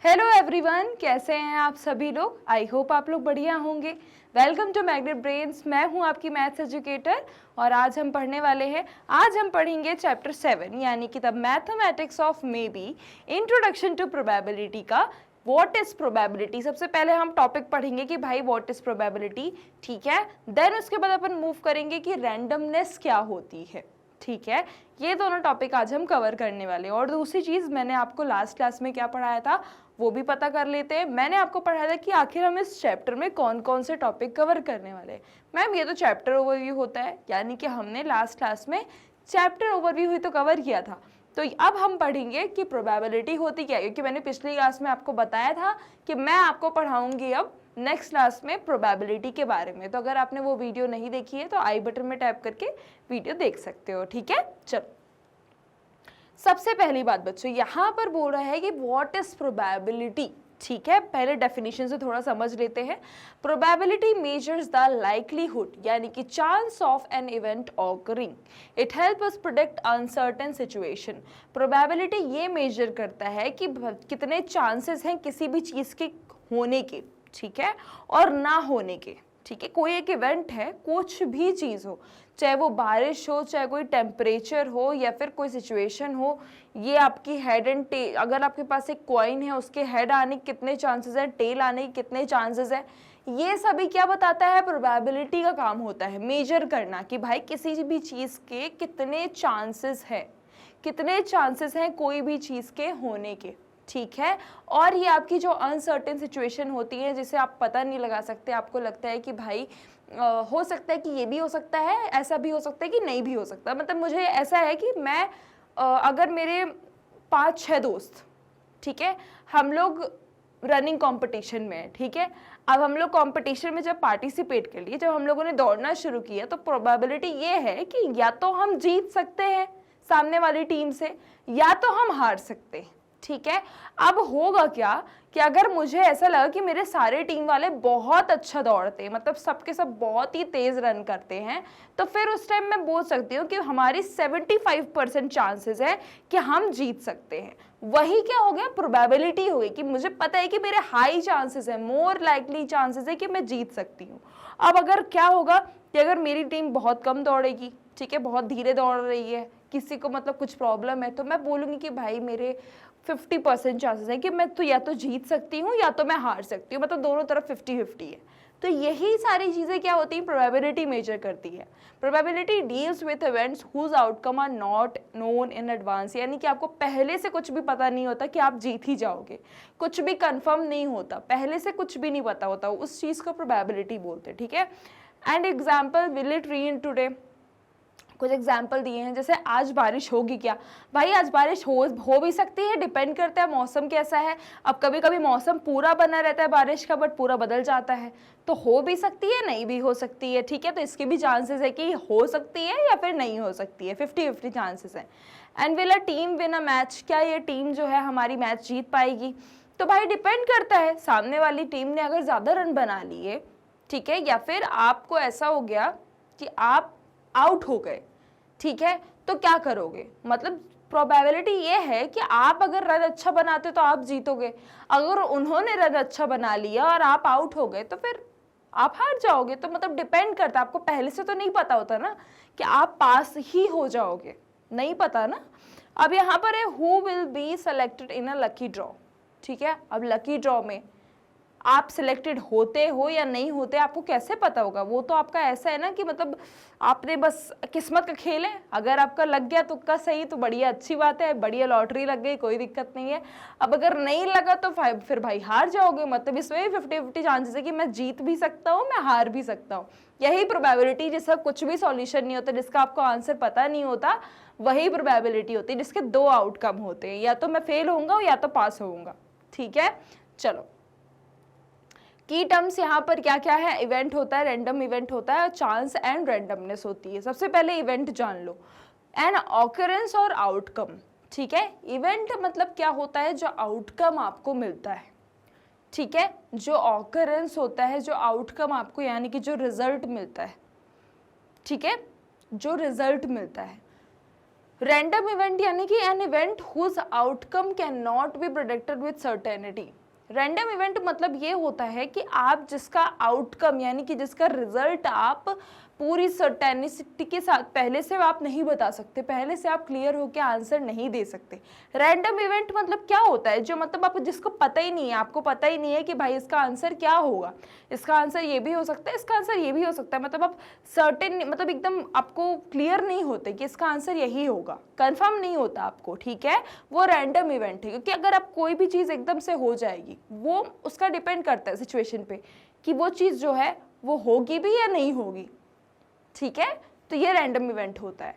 Hello everyone, कैसे हैं आप सभी लोग। आई होप आप लोग बढ़िया होंगे। Welcome to Magnet Brains. मैं हूं आपकी मैथ्स एजुकेटर और आज हम पढ़ेंगे चैप्टर 7 यानी कि the mathematics of may be introduction to probability का व्हाट इज प्रोबेबिलिटी। सबसे पहले हम टॉपिक पढ़ेंगे कि भाई व्हाट इज प्रोबेबिलिटी, ठीक है। देन उसके बाद अपन मूव करेंगे कि रैंडमनेस क्या होती है, ठीक है। ये दोनों टॉपिक आज हम कवर करने वाले हैं। और दूसरी चीज, मैंने आपको लास्ट क्लास में क्या पढ़ाया था वो भी पता कर लेते हैं। मैंने आपको पढ़ाया था कि आखिर हम इस चैप्टर में कौन कौन से टॉपिक कवर करने वाले हैं। मैम ये तो चैप्टर ओवरव्यू होता है, यानी कि हमने लास्ट क्लास में चैप्टर ओवरव्यू ही तो कवर किया था। तो अब हम पढ़ेंगे कि प्रोबेबिलिटी होती क्या है, क्योंकि मैंने पिछली क्लास में आपको बताया था कि मैं आपको पढ़ाऊंगी अब नेक्स्ट क्लास में प्रोबेबिलिटी के बारे में। तो अगर आपने वो वीडियो नहीं देखी है तो आई बटन में टैप करके वीडियो देख सकते हो, ठीक है। चलो, सबसे पहली बात बच्चों, यहाँ पर बोल रहा है कि व्हाट इज प्रोबेबिलिटी, ठीक है। पहले डेफिनेशन से थोड़ा समझ लेते हैं। प्रोबेबिलिटी मेजर्स द लाइकलीहुड यानी कि chance of an event occurring. It help us predict uncertain situation. Probability ये मेजर करता है कि कितने चांसेस हैं किसी भी चीज के होने के, ठीक है, और ना होने के, ठीक है। कोई एक इवेंट है, कुछ भी चीज हो, चाहे वो बारिश हो, चाहे कोई टेम्परेचर हो, या फिर कोई सिचुएशन हो। ये आपकी हेड एंड टेल, अगर आपके पास एक कॉइन है उसके हेड आने के कितने चांसेस हैं, टेल आने के कितने चांसेस हैं, ये सभी क्या बताता है, प्रोबेबिलिटी का काम होता है मेजर करना कि भाई किसी भी चीज के कितने चांसेस हैं, कितने चांसेस हैं कोई भी चीज के होने के, ठीक है। और ये आपकी जो अनसर्टेन सिचुएशन होती है जिसे आप पता नहीं लगा सकते, आपको लगता है कि भाई हो सकता है कि ये भी हो सकता है, ऐसा भी हो सकता है कि नहीं भी हो सकता। मतलब मुझे ऐसा है कि मैं अगर मेरे 5-6 दोस्त, ठीक है, हम लोग रनिंग कंपटीशन में है, ठीक है। अब हम लोग कंपटीशन में जब पार्टिसिपेट कर लिए, जब हम लोगों ने दौड़ना शुरू किया, तो प्रोबेबिलिटी ये है कि या तो हम जीत सकते हैं सामने वाली टीम से, या तो हम हार सकते हैं, ठीक है। अब होगा क्या कि अगर मुझे ऐसा लगा कि मेरे सारे टीम वाले बहुत अच्छा दौड़ते हैं, मतलब सबके सब बहुत ही तेज रन करते हैं, तो फिर उस टाइम मैं बोल सकती हूँ कि हमारी 75% चांसेस है कि हम जीत सकते हैं। वही क्या हो गया, प्रोबेबिलिटी हो गई कि मुझे पता है कि मेरे हाई चांसेस है, मोर लाइकली चांसेस है कि मैं जीत सकती हूँ। अब अगर क्या होगा कि अगर मेरी टीम बहुत कम दौड़ेगी, ठीक है, बहुत धीरे दौड़ रही है, किसी को मतलब कुछ प्रॉब्लम है, तो मैं बोलूँगी कि भाई मेरे 50% चांसेस है कि मैं तो या तो जीत सकती हूँ या तो मैं हार सकती हूँ, मतलब दोनों तरफ 50-50 है। तो यही सारी चीज़ें क्या होती हैं, प्रोबेबिलिटी मेजर करती है। Probability deals with events whose outcome are not known in advance, यानी कि आपको पहले से कुछ भी पता नहीं होता कि आप जीत ही जाओगे, कुछ भी कंफर्म नहीं होता, पहले से कुछ भी नहीं पता होता, उस चीज़ को प्रोबेबिलिटी बोलते हैं, ठीक है। And example, will it rain today, कुछ एग्जाम्पल दिए हैं, जैसे आज बारिश होगी क्या, भाई आज बारिश हो भी सकती है, डिपेंड करता है मौसम कैसा है। अब कभी कभी मौसम पूरा बना रहता है बारिश का, बट पूरा बदल जाता है, तो हो भी सकती है, नहीं भी हो सकती है, ठीक है। तो इसके भी चांसेस है कि हो सकती है या फिर नहीं हो सकती है, 50-50 चांसेस है। And will a team win a match, क्या ये टीम जो है हमारी मैच जीत पाएगी, तो भाई डिपेंड करता है, सामने वाली टीम ने अगर ज़्यादा रन बना लिए, ठीक है, या फिर आपको ऐसा हो गया कि आप आउट हो गए, ठीक है, तो क्या करोगे। मतलब प्रोबेबिलिटी ये है कि आप अगर रन अच्छा बनाते तो आप जीतोगे, अगर उन्होंने रन अच्छा बना लिया और आप आउट हो गए तो फिर आप हार जाओगे। तो मतलब डिपेंड करता है, आपको पहले से तो नहीं पता होता ना कि आप पास ही हो जाओगे, नहीं पता ना। अब यहाँ पर है who will be selected in a lucky draw, ठीक है। अब लकी ड्रॉ में आप सिलेक्टेड होते हो या नहीं होते आपको कैसे पता होगा, वो तो आपका ऐसा है ना कि मतलब आपने बस किस्मत का खेल है, अगर आपका लग गया तुक्का सही तो बढ़िया, अच्छी बात है, बढ़िया लॉटरी लग गई, कोई दिक्कत नहीं है। अब अगर नहीं लगा तो फिर भाई हार जाओगे, मतलब इसमें 50-50 चांसेस है कि मैं जीत भी सकता हूँ, मैं हार भी सकता हूँ। यही प्रोबेबिलिटी, जिसका कुछ भी सॉल्यूशन नहीं होता, जिसका आपको आंसर पता नहीं होता, वही प्रोबेबिलिटी होती है, जिसके 2 आउटकम होते हैं, या तो मैं फेल होऊंगा या तो पास होऊंगा, ठीक है। चलो, की टर्म्स यहाँ पर क्या क्या है, इवेंट होता है, रैंडम इवेंट होता है, चांस एंड रैंडमनेस होती है। सबसे पहले इवेंट जान लो, एन ऑकरेंस और आउटकम, ठीक है। इवेंट मतलब क्या होता है, जो आउटकम आपको मिलता है, ठीक है, जो ऑकरेंस होता है, जो आउटकम आपको यानी कि जो रिजल्ट मिलता है, ठीक है, जो रिजल्ट मिलता है। रैंडम इवेंट यानी कि an event whose outcome can not be predicted with certainty. Random event मतलब ये होता है कि आप जिसका आउटकम यानी कि जिसका रिजल्ट आप पूरी सर्टेनिटी के साथ पहले से आप नहीं बता सकते, पहले से आप क्लियर होकर आंसर नहीं दे सकते। रैंडम इवेंट मतलब क्या होता है, जो मतलब आप जिसको पता ही नहीं है, आपको पता ही नहीं है कि भाई इसका आंसर क्या होगा, इसका आंसर ये भी हो सकता है, इसका आंसर ये भी हो सकता है, मतलब आप सर्टेन मतलब एकदम आपको क्लियर नहीं होते कि इसका आंसर यही होगा, कंफर्म नहीं होता आपको, ठीक है, वो रैंडम इवेंट है। क्योंकि अगर आप कोई भी चीज़ एकदम से हो जाएगी, वो उसका डिपेंड करता है सिचुएशन पे कि वो चीज़ जो है वो होगी भी या नहीं होगी, ठीक है, तो ये रैंडम इवेंट होता है।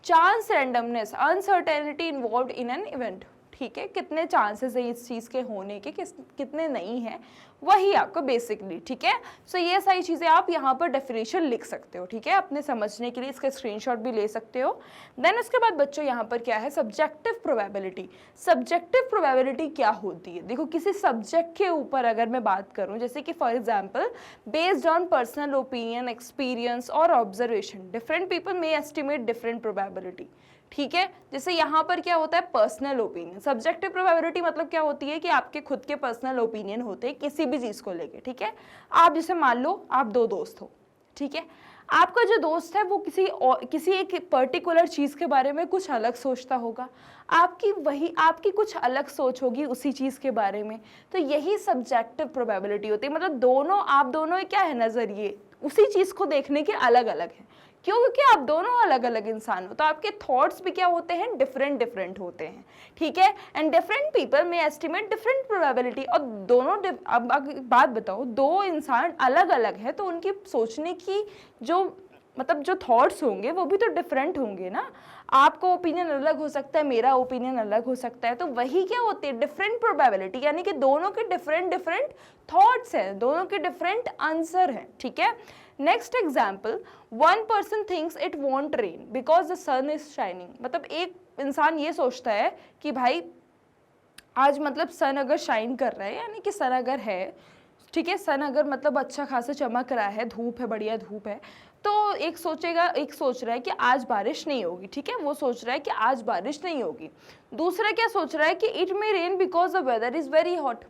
Chance randomness, uncertainty involved in an event, ठीक है, कितने चांसेस है इस चीज़ के होने के, कितने नहीं है, वही आपको बेसिकली, ठीक है। सो ये सारी चीज़ें आप यहाँ पर डेफिनेशन लिख सकते हो, ठीक है, अपने समझने के लिए इसका स्क्रीनशॉट भी ले सकते हो। देन उसके बाद बच्चों यहाँ पर क्या है, सब्जेक्टिव प्रोबेबिलिटी। सब्जेक्टिव प्रोबेबिलिटी क्या होती है, देखो किसी सब्जेक्ट के ऊपर अगर मैं बात करूँ, जैसे कि for example based on personal opinion, experience और observation different people may estimate different probability, ठीक है। जैसे यहाँ पर क्या होता है, पर्सनल ओपिनियन। सब्जेक्टिव प्रोबेबिलिटी मतलब क्या होती है कि आपके खुद के पर्सनल ओपिनियन होते हैं किसी भी चीज़ को लेके, ठीक है। आप जैसे मान लो आप दो दोस्त हो, ठीक है, आपका जो दोस्त है वो किसी एक पर्टिकुलर चीज़ के बारे में कुछ अलग सोचता होगा, आपकी कुछ अलग सोच होगी उसी चीज़ के बारे में, तो यही सब्जेक्टिव प्रोबेबिलिटी होती है। मतलब आप दोनों क्या है, नज़रिए उसी चीज़ को देखने के अलग अलग हैं। क्यों? क्योंकि आप दोनों अलग अलग इंसान हो, तो आपके थॉट्स भी क्या होते हैं, डिफरेंट होते हैं, ठीक है। एंड डिफरेंट पीपल में एस्टिमेट डिफरेंट प्रोबेबिलिटी। और दोनों अब बात बताओ, दो इंसान अलग अलग है तो उनकी सोचने की जो थॉट्स होंगे वो भी तो डिफरेंट होंगे ना। आपका ओपिनियन अलग हो सकता है, मेरा ओपिनियन अलग हो सकता है, तो वही क्या होती है, डिफरेंट प्रोबेबिलिटी, यानी कि दोनों के डिफरेंट थॉट्स हैं, दोनों के डिफरेंट आंसर हैं, ठीक है। Next example, one person thinks it won't rain because the sun is shining. मतलब एक इंसान ये सोचता है कि भाई आज मतलब सन अगर शाइन कर रहा है, यानी कि सन अगर है, ठीक है, सन अगर मतलब अच्छा खासा चमक रहा है, धूप है, बढ़िया धूप है, तो एक सोच रहा है कि आज बारिश नहीं होगी, ठीक है, वो सोच रहा है कि आज बारिश नहीं होगी। दूसरा क्या सोच रहा है कि it may rain because the weather is very hot.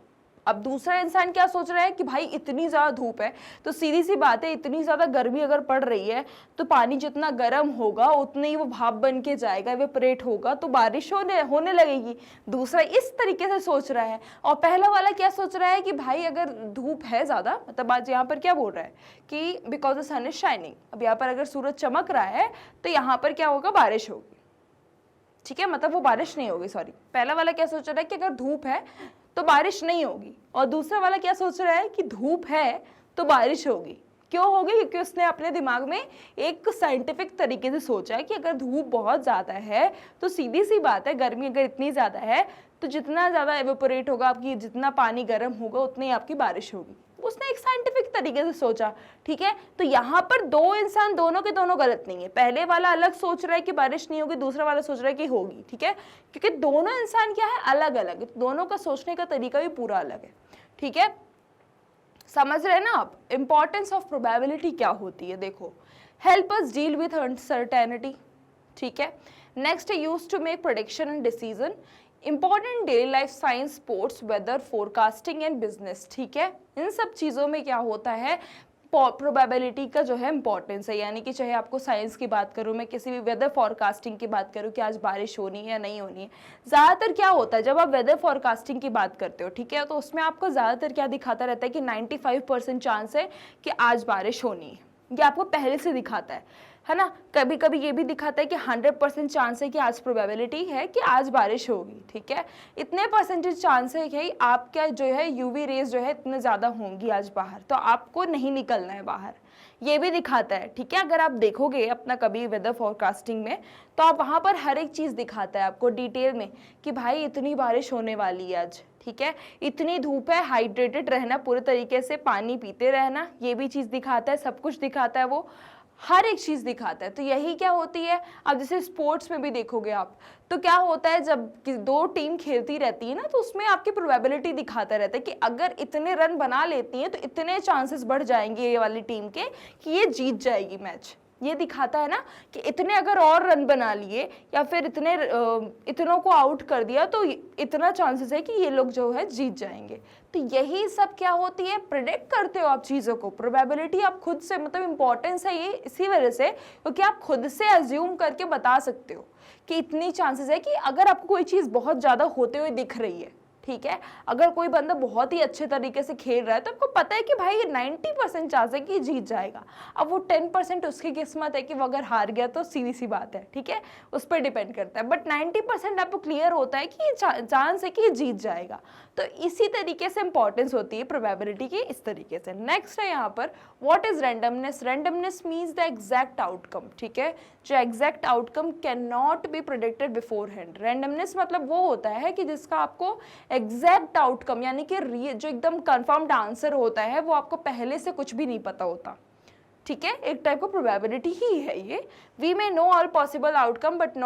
अब दूसरा इंसान क्या सोच रहा है कि भाई इतनी ज़्यादा धूप है, तो सीधी सी बात है, इतनी ज़्यादा गर्मी अगर पड़ रही है तो पानी जितना गर्म होगा उतने ही वो भाप बन के जाएगा, इवेपोरेट होगा, तो बारिश होने लगेगी। दूसरा इस तरीके से सोच रहा है। और पहला वाला क्या सोच रहा है कि भाई अगर धूप है ज़्यादा, मतलब आज यहाँ पर क्या बोल रहा है कि because the sun is shining, अब यहाँ पर अगर सूरज चमक रहा है तो यहाँ पर क्या होगा, बारिश होगी, ठीक है, मतलब वो बारिश नहीं होगी, सॉरी। पहला वाला क्या सोच रहा है कि अगर धूप है तो बारिश नहीं होगी, और दूसरा वाला क्या सोच रहा है कि धूप है तो बारिश होगी। क्यों होगी? क्योंकि उसने अपने दिमाग में एक साइंटिफिक तरीके से सोचा है कि अगर धूप बहुत ज़्यादा है तो सीधी सी बात है, गर्मी अगर इतनी ज़्यादा है तो जितना ज़्यादा एवेपोरेट होगा, आपकी जितना पानी गर्म होगा उतनी आपकी बारिश होगी। उसने एक साइंटिफिक तरीके से सोचा, ठीक है। तो यहाँ पर दो इंसान दोनों के दोनों गलत नहीं है। पहले वाला अलग सोच रहा है कि बारिश नहीं होगी, दूसरा वाला सोच रहा है कि होगी, ठीक है, क्योंकि दोनों इंसान क्या है, अलग अलग, दोनों का सोचने का तरीका भी पूरा अलग है, ठीक है। समझ रहे हैं ना आप इंपॉर्टेंस ऑफ प्रोबेबिलिटी क्या होती है? देखो, help us deal with uncertainty, ठीक है। नेक्स्ट है use to make prediction and decision, important daily life, science, sports, weather, forecasting and business, ठीक है। इन सब चीज़ों में क्या होता है, प्रोबेबिलिटी का जो है इंपॉर्टेंस है। यानी कि चाहे आपको साइंस की बात करूँ, मैं किसी भी वेदर फॉरकास्टिंग की बात करूँ कि आज बारिश होनी है या नहीं होनी है, ज़्यादातर क्या होता है जब आप वेदर फॉरकास्टिंग की बात करते हो, ठीक है, तो उसमें आपको ज़्यादातर क्या दिखाता रहता है कि 95% चांस है कि आज बारिश होनी है, ये आपको पहले से दिखाता है ना। कभी कभी ये भी दिखाता है कि 100% चांस है कि आज प्रोबेबिलिटी है कि आज बारिश होगी, ठीक है, इतने परसेंटेज चांस है कि आपका जो है यूवी रेज जो है इतने ज़्यादा होंगी आज बाहर, तो आपको नहीं निकलना है बाहर, ये भी दिखाता है, ठीक है। अगर आप देखोगे अपना कभी वेदर फोरकास्टिंग में तो आप वहाँ पर हर एक चीज़ दिखाता है आपको डिटेल में कि भाई इतनी बारिश होने वाली है आज, ठीक है, इतनी धूप है, हाइड्रेटेड रहना, पूरे तरीके से पानी पीते रहना, ये भी चीज़ दिखाता है, सब कुछ दिखाता है, वो हर एक चीज़ दिखाता है। तो यही क्या होती है, अब जैसे स्पोर्ट्स में भी देखोगे आप तो क्या होता है, जब दो टीम खेलती रहती है ना तो उसमें आपकी प्रोबेबिलिटी दिखाता रहता है कि अगर इतने रन बना लेती हैं तो इतने चांसेस बढ़ जाएंगे ये वाली टीम के कि ये जीत जाएगी मैच, ये दिखाता है ना कि इतने अगर और रन बना लिए या फिर इतनों को आउट कर दिया तो इतना चांसेस है कि ये लोग जो है जीत जाएंगे। तो यही सब क्या होती है, प्रेडिक्ट करते हो आप चीज़ों को। प्रोबेबिलिटी आप खुद से, मतलब इंपॉर्टेंस है ये इसी वजह से क्योंकि आप खुद से अज्यूम करके बता सकते हो कि इतनी चांसेस है कि अगर आपको कोई चीज़ बहुत ज़्यादा होते हुए दिख रही है, ठीक है, अगर कोई बंदा बहुत ही अच्छे तरीके से खेल रहा है तो आपको पता है कि भाई ये 90% चांस है कि जीत जाएगा। अब वो 10% उसकी किस्मत है कि वो अगर हार गया तो सीधी सी बात है, ठीक है, उस पर डिपेंड करता है, बट 90% आपको क्लियर होता है कि ये चांस है कि ये जीत जाएगा। तो इसी तरीके से इंपॉर्टेंस होती है प्रोबेबिलिटी की, इस तरीके से। नेक्स्ट है यहाँ पर what is randomness. Randomness means the exact outcome, ठीक है, जो exact outcome can not be predicted before hand. Randomness मतलब वो होता है कि जिसका आपको एग्जैक्ट आउटकम यानी कि जो एकदम कंफर्म्ड आंसर होता है वो आपको पहले से कुछ भी नहीं पता होता, ठीक है, एक टाइप का प्रोबेबिलिटी ही है ये। We may know all possible outcome but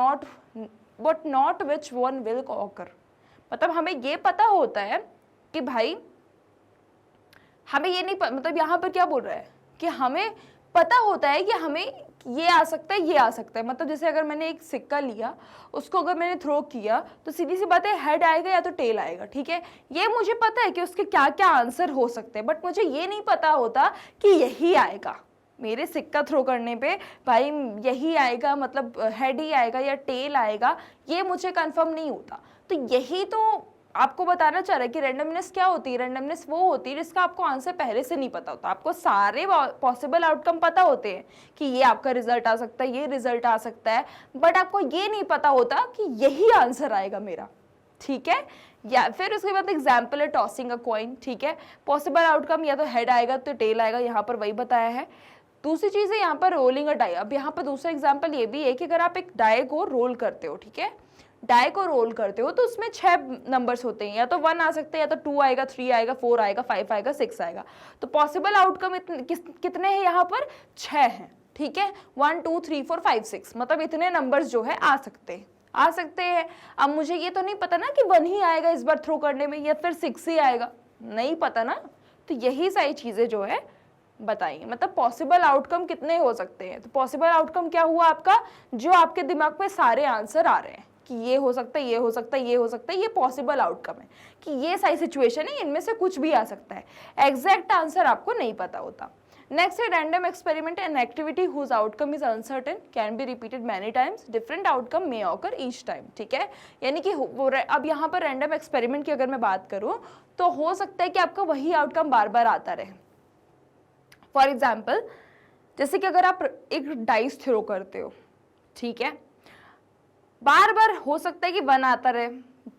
not which one will occur. मतलब हमें ये पता होता है कि भाई हमें ये नहीं मतलब यहाँ पर क्या बोल रहा है कि हमें पता होता है कि हमें ये आ सकता है, ये आ सकता है। मतलब जैसे अगर मैंने एक सिक्का लिया, उसको अगर मैंने थ्रो किया तो सीधी सी बात है हेड आएगा या तो टेल आएगा, ठीक है, ये मुझे पता है कि उसके क्या क्या आंसर हो सकते हैं, बट मुझे ये नहीं पता होता कि यही आएगा मेरे सिक्का थ्रो करने पे, भाई यही आएगा, मतलब हेड ही आएगा या टेल आएगा, ये मुझे कंफर्म नहीं होता। तो यही तो आपको बताना चाह रहा है कि रैंडमनेस क्या होती है। रैंडमनेस वो होती है जिसका आपको आंसर पहले से नहीं पता होता। आपको सारे पॉसिबल आउटकम पता होते हैं कि ये आपका रिजल्ट आ सकता है, ये रिजल्ट आ सकता है, बट आपको ये नहीं पता होता कि यही आंसर आएगा मेरा, ठीक है। या फिर उसके बाद एग्जाम्पल है टॉसिंग अ कॉइन, ठीक है, पॉसिबल आउटकम या तो हेड आएगा तो टेल आएगा, यहाँ पर वही बताया है। दूसरी चीज है यहाँ पर रोलिंग अ डाई। अब यहाँ पर दूसरा एग्जाम्पल ये भी है कि अगर आप एक डाई को रोल करते हो, ठीक है, डाई को रोल करते हो तो उसमें 6 नंबर्स होते हैं, या तो 1 आ सकते हैं, या तो 2 आएगा, 3 आएगा, 4 आएगा, 5 आएगा, 6 आएगा। तो पॉसिबल आउटकम कितने हैं यहाँ पर, 6 हैं, ठीक है, 1 2 3 4 5 6, मतलब इतने नंबर्स जो है आ सकते हैं। अब मुझे ये तो नहीं पता ना कि 1 ही आएगा इस बार थ्रो करने में या फिर 6 ही आएगा, नहीं पता ना। तो यही सारी चीजें जो है बताइए, मतलब पॉसिबल आउटकम कितने हो सकते हैं। तो पॉसिबल आउटकम क्या हुआ आपका, जो आपके दिमाग में सारे आंसर आ रहे हैं कि ये हो सकता है, ये हो सकता है, ये हो सकता है, ये पॉसिबल आउटकम है कि ये सारी सिचुएशन है, इनमें से कुछ भी आ सकता है। एग्जैक्ट आंसर आपको नहीं पता होता। नेक्स्ट है random experiment, an activity whose outcome is uncertain, can be repeated many times, different outcome may occur each time, ठीक है। यानी कि अब यहाँ पर रैंडम एक्सपेरिमेंट की अगर मैं बात करूँ तो हो सकता है कि आपका वही आउटकम बार बार आता रहे। फॉर एग्जाम्पल जैसे कि अगर आप एक डाइस थ्रो करते हो, ठीक है, बार बार हो सकता है कि 1 आता रहे,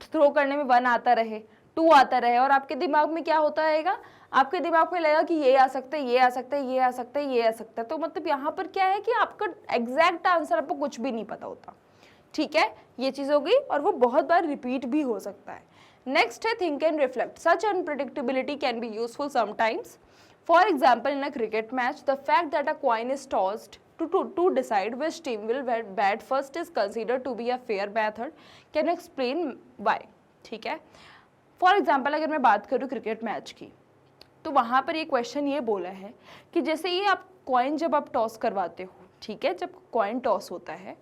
थ्रो करने में 1 आता रहे, 2 आता रहे, और आपके दिमाग में क्या होता रहेगा, आपके दिमाग में लगेगा कि ये आ सकता है, ये आ सकता है, ये आ सकता है, ये आ सकता है। तो मतलब यहाँ पर क्या है कि आपका एग्जैक्ट आंसर आपको कुछ भी नहीं पता होता, ठीक है, ये चीज हो गई, और वो बहुत बार रिपीट भी हो सकता है। नेक्स्ट है think and reflect, such unpredictability can be useful sometimes. For example, in a cricket match, the fact that a coin is tossed to decide which team will bat first is considered to be a fair method. Can you explain why? ठीक है, for example अगर मैं बात करूँ cricket match की, तो वहाँ पर ये क्वेश्चन ये बोला है कि जैसे ये आप कॉइन जब आप टॉस करवाते हो, ठीक है, जब कॉइन टॉस होता है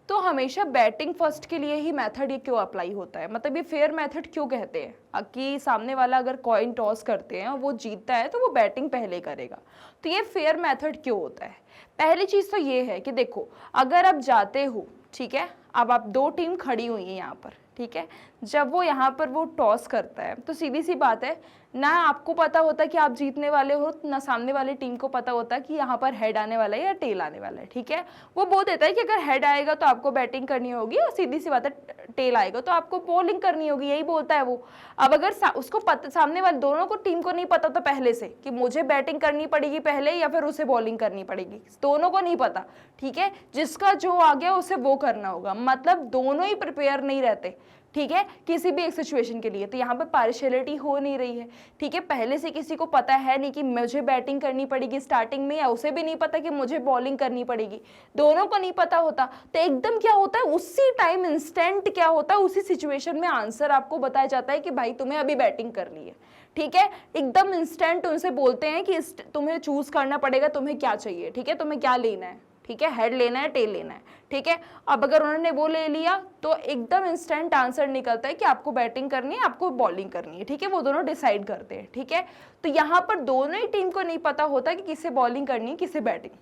तो हमेशा बैटिंग फर्स्ट के लिए ही मेथड ये क्यों अप्लाई होता है, मतलब ये फेयर मेथड क्यों कहते हैं कि सामने वाला अगर कॉइन टॉस करते हैं और वो जीतता है तो वो बैटिंग पहले करेगा, तो ये फेयर मेथड क्यों होता है। पहली चीज़ तो ये है कि देखो अगर आप जाते हो, ठीक है, अब आप 2 टीम खड़ी हुई है यहाँ पर, ठीक है, जब वो यहाँ पर वो टॉस करता है तो सीधी सी बात है ना आपको पता होता कि आप जीतने वाले हो, ना सामने वाली टीम को पता होता कि यहाँ पर हेड आने वाला है या टेल आने वाला है, ठीक है। वो बोल देता है कि अगर हेड आएगा तो आपको बैटिंग करनी होगी और सीधी सी बात है टेल आएगा तो आपको बॉलिंग करनी होगी, यही बोलता है वो। अब अगर उसको सामने वाले दोनों को टीम को नहीं पता था पहले से कि मुझे बैटिंग करनी पड़ेगी पहले या फिर उसे बॉलिंग करनी पड़ेगी, दोनों को नहीं पता, ठीक है, जिसका जो आ गया उसे वो करना होगा, मतलब दोनों ही प्रिपेयर नहीं रहते, ठीक है, किसी भी एक सिचुएशन के लिए। तो यहाँ पे पार्शियलिटी हो नहीं रही है, ठीक है, पहले से किसी को पता है नहीं कि मुझे बैटिंग करनी पड़ेगी स्टार्टिंग में, या उसे भी नहीं पता कि मुझे बॉलिंग करनी पड़ेगी, दोनों को नहीं पता होता। तो एकदम क्या होता है उसी टाइम इंस्टेंट क्या होता है उसी सिचुएशन में आंसर आपको बताया जाता है कि भाई तुम्हें अभी बैटिंग करनी है, ठीक है, एकदम इंस्टेंट उनसे बोलते हैं कि तुम्हें चूज करना पड़ेगा तुम्हें क्या चाहिए, ठीक है, तुम्हें क्या लेना है, ठीक है, हेड लेना है टेल लेना है, ठीक है। अब अगर उन्होंने वो ले लिया तो एकदम इंस्टेंट आंसर निकलता है कि आपको बैटिंग करनी है, आपको बॉलिंग करनी है, ठीक है, वो दोनों डिसाइड करते हैं, ठीक है। तो यहाँ पर दोनों ही टीम को नहीं पता होता कि किसे बॉलिंग करनी है किसे बैटिंग,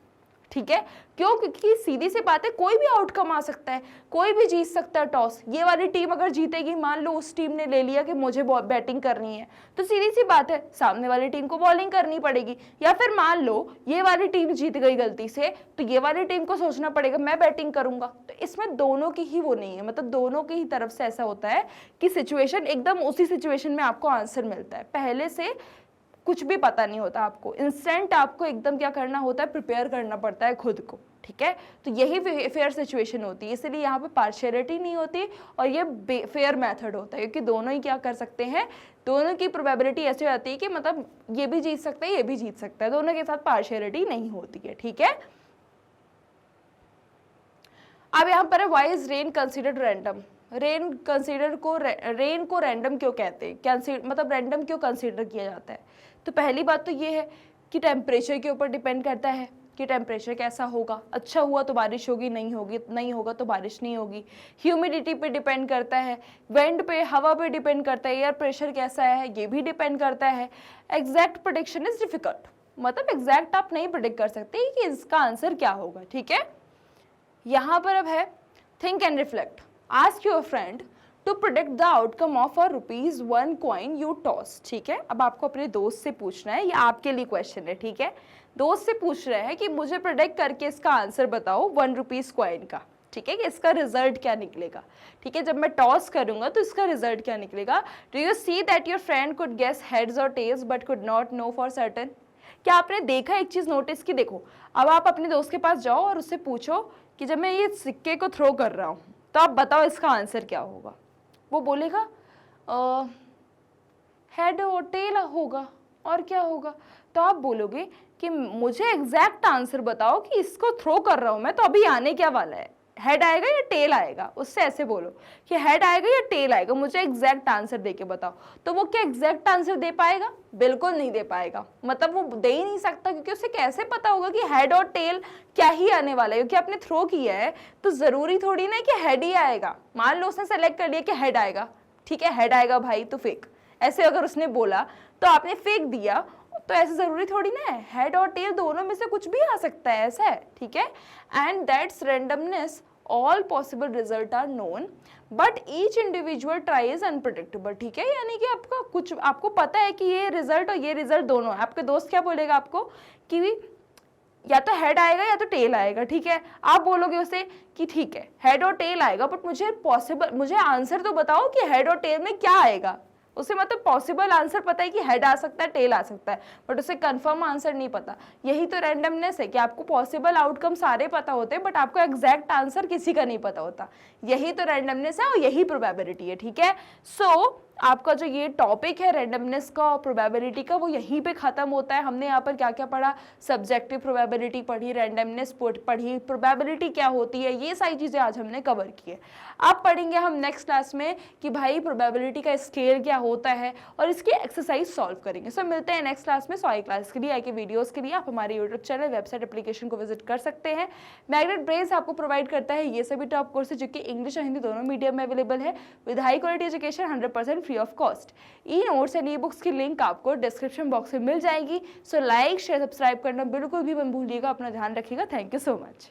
ठीक है। क्यों? क्योंकि सीधी सी बात है, कोई भी आउटकम आ सकता है, कोई भी जीत सकता है टॉस। ये वाली टीम अगर जीतेगी, मान लो उस टीम ने ले लिया कि मुझे बैटिंग करनी है, तो सीधी सी बात है सामने वाली टीम को बॉलिंग करनी पड़ेगी। या फिर मान लो ये वाली टीम जीत गई गलती से, तो ये वाली टीम को सोचना पड़ेगा मैं बैटिंग करूंगा। तो इसमें दोनों की ही वो नहीं है, मतलब दोनों की ही तरफ से ऐसा होता है कि सिचुएशन एकदम उसी सिचुएशन में आपको आंसर मिलता है, पहले से कुछ भी पता नहीं होता आपको, इंस्टेंट आपको एकदम क्या करना होता है, प्रिपेयर करना पड़ता है खुद को, ठीक है। तो यही फेयर सिचुएशन होती है, इसलिए यहाँ पे पार्शियलिटी नहीं होती और ये फेयर मेथड होता है, क्योंकि दोनों ही क्या कर सकते हैं, दोनों की प्रोबेबिलिटी ऐसी हो जाती है कि मतलब ये भी जीत सकता है ये भी जीत सकता है, दोनों के साथ पार्शियलिटी नहीं होती है, ठीक है। अब यहाँ पर why is rain considered random. Rain को रैंडम क्यों कहते हैं, मतलब रैंडम क्यों कंसीडर किया जाता है। तो पहली बात तो ये है कि टेम्परेचर के ऊपर डिपेंड करता है कि टेम्परेचर कैसा होगा, अच्छा हुआ तो बारिश होगी, नहीं होगा तो बारिश नहीं होगी। ह्यूमिडिटी पे डिपेंड करता है, विंड पे, हवा पे डिपेंड करता है, एयर प्रेशर कैसा है ये भी डिपेंड करता है। एग्जैक्ट प्रेडिक्शन इज डिफिकल्ट, मतलब एग्जैक्ट आप नहीं प्रिडिक्ट कर सकते कि इसका आंसर क्या होगा, ठीक है। यहाँ पर अब है think and reflect. Ask your friend to predict the outcome of a ₹1 coin you toss, ठीक है। अब आपको अपने दोस्त से पूछना है, ये आपके लिए क्वेश्चन है, ठीक है। दोस्त से पूछ रहे हैं कि मुझे प्रिडिक्ट करके इसका आंसर बताओ ₹1 कॉइन का, ठीक है, कि इसका रिजल्ट क्या निकलेगा, ठीक है। जब मैं टॉस करूंगा तो इसका रिजल्ट क्या निकलेगा। Do you see that your friend could guess heads or tails but could not know for certain. क्या आपने देखा एक चीज नोटिस की, देखो अब आप अपने दोस्त के पास जाओ और उससे पूछो कि जब मैं ये सिक्के को थ्रो कर रहा हूँ तो आप बताओ इसका आंसर क्या होगा। वो बोलेगा हेड और टेल होगा, और क्या होगा। तो आप बोलोगे कि मुझे एग्जैक्ट आंसर बताओ कि इसको थ्रो कर रहा हूं मैं तो अभी आने क्या वाला है, हेड आएगा या टेल आएगा। उससे ऐसे बोलो कि हेड आएगा या टेल आएगा, मुझे एग्जैक्ट आंसर दे के बताओ। तो वो क्या एग्जैक्ट आंसर दे पाएगा, बिल्कुल नहीं दे पाएगा, मतलब वो दे ही नहीं सकता, क्योंकि उसे कैसे पता होगा कि हेड और टेल क्या ही आने वाला है। क्योंकि आपने थ्रो किया है तो जरूरी थोड़ी ना कि हेड ही आएगा। मान लो उसने सेलेक्ट कर लिया कि हेड आएगा, ठीक है, हेड आएगा भाई तो फेक, ऐसे अगर उसने बोला तो आपने फेक दिया, तो ऐसे जरूरी थोड़ी ना है, हेड और टेल दोनों में से कुछ भी आ सकता है, ऐसा है, ठीक है। And that's randomness, all possible result are known but each individual try is unpredictable, ठीक है। यानी कि आपको पता है कि ये रिजल्ट और ये रिजल्ट दोनों है। आपके दोस्त क्या बोलेगा आपको कि या तो हेड आएगा या तो टेल आएगा, ठीक है। आप बोलोगे उसे कि ठीक है हेड और टेल आएगा बट मुझे आंसर तो बताओ कि हेड और टेल में क्या आएगा। उसे मतलब पॉसिबल आंसर पता है कि हेड आ सकता है टेल आ सकता है, बट उसे कंफर्म आंसर नहीं पता। यही तो रैंडमनेस है कि आपको पॉसिबल आउटकम सारे पता होते हैं बट आपको एग्जैक्ट आंसर किसी का नहीं पता होता। यही तो रैंडमनेस है और यही प्रोबेबिलिटी है, ठीक है। सो आपका जो ये टॉपिक है रैंडमनेस का और प्रोबेबिलिटी का, वो यहीं पे खत्म होता है। हमने यहाँ पर क्या क्या पढ़ा, सब्जेक्टिव प्रोबेबिलिटी पढ़ी, रैंडमनेस पढ़ी, प्रोबेबिलिटी क्या होती है, ये सारी चीज़ें आज हमने कवर की है। अब पढ़ेंगे हम नेक्स्ट क्लास में कि भाई प्रोबेबिलिटी का स्केल क्या होता है और इसकी एक्सरसाइज सॉल्व करेंगे। सो मिलते हैं नेक्स्ट क्लास में। सॉरी क्लास के लिए आगे वीडियोस के लिए आप हमारे यूट्यूब चैनल, वेबसाइट, एप्लीकेशन को विजिट कर सकते हैं। मैग्नेट ब्रेन्स आपको प्रोवाइड करता है ये सभी टॉप कोर्सेज जो कि इंग्लिश और हिंदी दोनों मीडियम में अवेलेबल है with high quality education 100% free of cost. E notes and e books की लिंक आपको डिस्क्रिप्शन बॉक्स में मिल जाएगी। सो लाइक शेयर सब्सक्राइब करना बिल्कुल भी मत भूलिएगा। अपना ध्यान रखिएगा। Thank you so much.